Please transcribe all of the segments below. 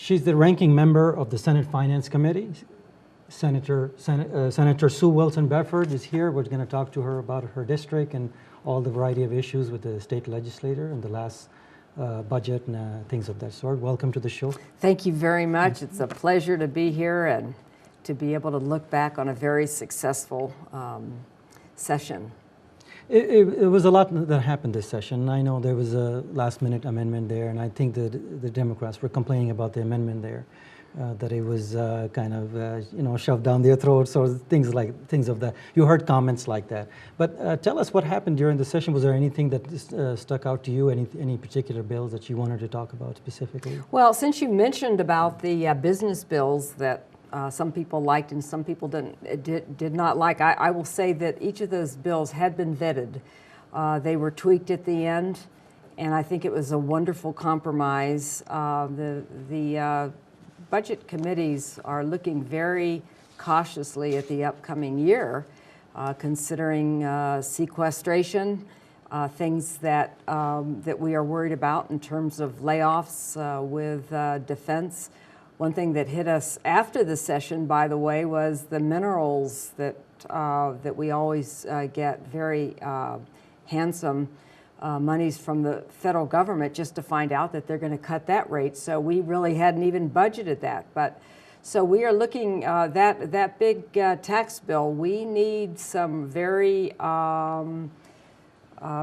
She's the ranking member of the Senate Finance Committee. Senator Sue Wilson Beffort is here. We're going to talk to her about her district and all the variety of issues with the state legislator and the last budget and things of that sort. Welcome to the show. Thank you very much. It's a pleasure to be here and to be able to look back on a very successful session. It was a lot that happened this session. I know there was a last-minute amendment there, and I think that the Democrats were complaining about the amendment there, that it was kind of shoved down their throats or things of that. You heard comments like that. But tell us what happened during the session. Was there anything that stuck out to you? Any particular bills that you wanted to talk about specifically? Well, since you mentioned about the business bills that some people liked and some people did not like, I will say that each of those bills had been vetted. They were tweaked at the end, and I think it was a wonderful compromise. The budget committees are looking very cautiously at the upcoming year, considering sequestration, things that we are worried about in terms of layoffs with defense. One thing that hit us after the session, by the way, was the minerals that we always get very handsome monies from the federal government, just to find out that they're going to cut that rate. So we really hadn't even budgeted that. But so we are looking that big tax bill. We need some very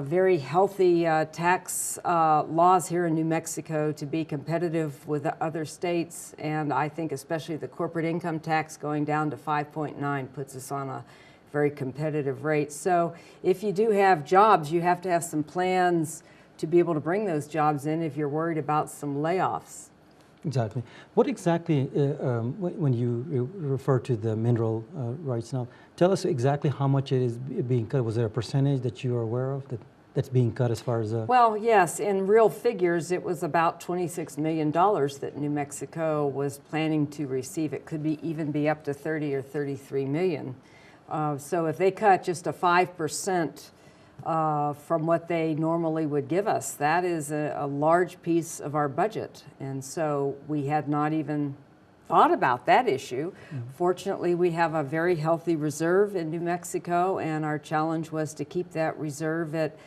very healthy tax laws here in New Mexico to be competitive with the other states, and I think especially the corporate income tax going down to 5.9 puts us on a very competitive rate. So if you do have jobs, you have to have some plans to be able to bring those jobs in if you're worried about some layoffs. Exactly. What exactly, when you refer to the mineral rights now, tell us exactly how much it is being cut. Was there a percentage that you are aware of that's being cut as far as? Well, yes, in real figures, it was about $26 million that New Mexico was planning to receive. It could even be up to 30 or 33 million. So if they cut just a 5%, from what they normally would give us, that is a large piece of our budget. And so we had not even thought about that issue. Mm-hmm. Fortunately, we have a very healthy reserve in New Mexico, and our challenge was to keep that reserve at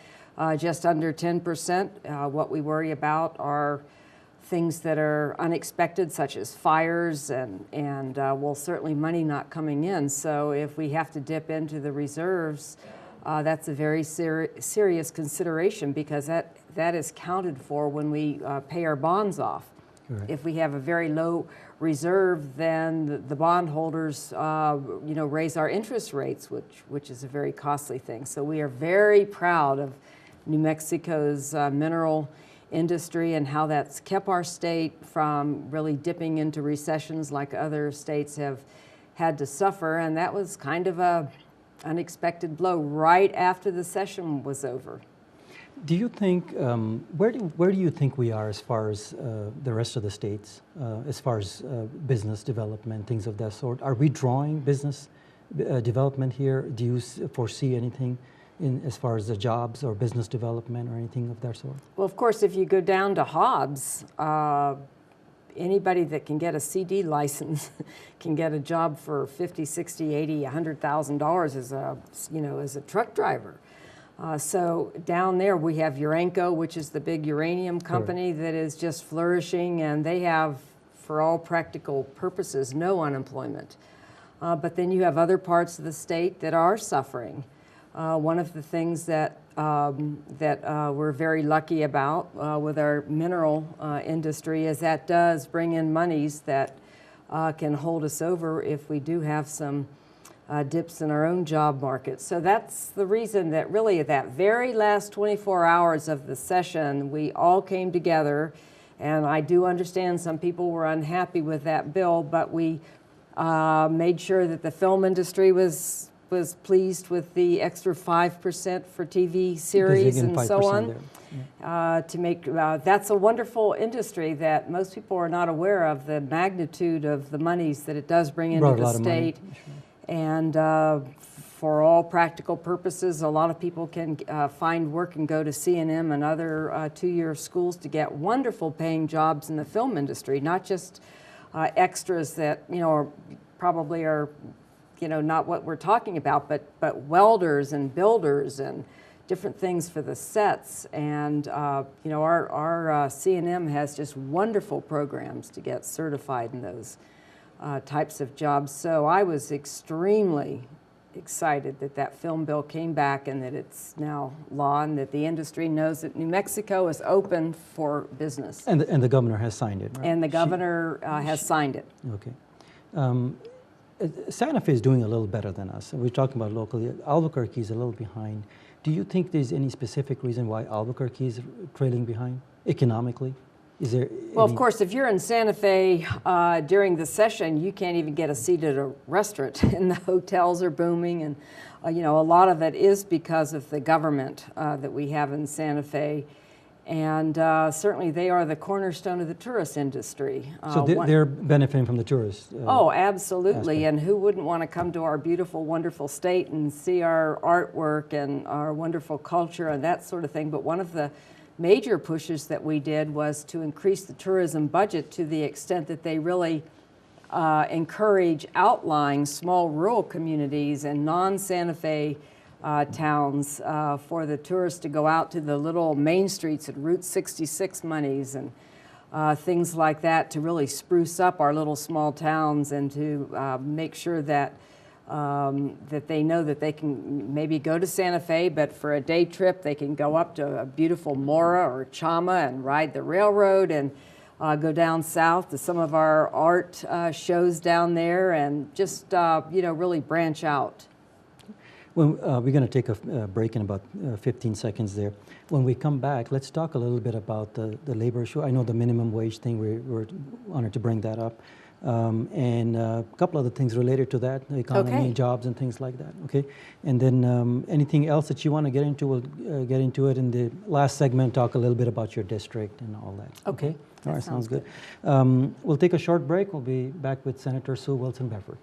just under 10%. What we worry about are things that are unexpected, such as fires and well, certainly money not coming in. So if we have to dip into the reserves, that's a very serious consideration, because that is counted for when we pay our bonds off. Correct. If we have a very low reserve, then the bondholders raise our interest rates, which is a very costly thing. So we are very proud of New Mexico's mineral industry and how that's kept our state from really dipping into recessions like other states have had to suffer. And that was kind of a unexpected blow right after the session was over. Do you think, where do you think we are as far as the rest of the states, as far as business development, things of that sort? Are we drawing business development here? Do you foresee anything as far as the jobs or business development or anything of that sort? Well, of course, if you go down to Hobbs, anybody that can get a CD license can get a job for $50, $60, $80, $100,000 as a truck driver. So down there we have Urenco, which is the big uranium company that is just flourishing, and they have, for all practical purposes, no unemployment. But then you have other parts of the state that are suffering. One of the things that we're very lucky about with our mineral industry is that does bring in monies that can hold us over if we do have some dips in our own job market. So that's the reason that really at that very last 24 hours of the session, we all came together, and I do understand some people were unhappy with that bill, but we made sure that the film industry was pleased with the extra 5% for TV series and so on. To make that's a wonderful industry that most people are not aware of, the magnitude of the monies that it does bring into the state. And for all practical purposes, a lot of people can find work and go to C&M and other two-year schools to get wonderful paying jobs in the film industry, not just extras that, probably are, not what we're talking about, but welders and builders and different things for the sets. And, our C&M has just wonderful programs to get certified in those types of jobs. So I was extremely excited that that film bill came back and that it's now law and that the industry knows that New Mexico is open for business. And the governor has signed it, right? And the governor has signed it. Okay. Santa Fe is doing a little better than us. We're talking about locally. Albuquerque is a little behind. Do you think there's any specific reason why Albuquerque is trailing behind economically? Is there Well, of course, if you're in Santa Fe during the session, you can't even get a seat at a restaurant, and the hotels are booming, and a lot of it is because of the government that we have in Santa Fe, and certainly they are the cornerstone of the tourist industry. So they're benefiting from the tourists? Oh, absolutely, aspect. and who wouldn't want to come to our beautiful, wonderful state and see our artwork and our wonderful culture and that sort of thing? But one of the major pushes that we did was to increase the tourism budget to the extent that they really encourage outlying small rural communities and non-Santa Fe towns for the tourists to go out to the little main streets at Route 66 monies and things like that to really spruce up our little small towns and to make sure that that they know that they can maybe go to Santa Fe, but for a day trip they can go up to a beautiful Mora or Chama and ride the railroad and go down south to some of our art shows down there and just really branch out. Well, we're going to take a break in about 15 seconds there. When we come back, let's talk a little bit about the labor issue. I know the minimum wage thing, we're honored to bring that up. And a couple other things related to that, the economy, jobs, and things like that. Okay, and then anything else that you want to get into, we'll get into it in the last segment. Talk a little bit about your district and all that. Okay. All right, sounds good. We'll take a short break. We'll be back with Senator Sue Wilson Beffort.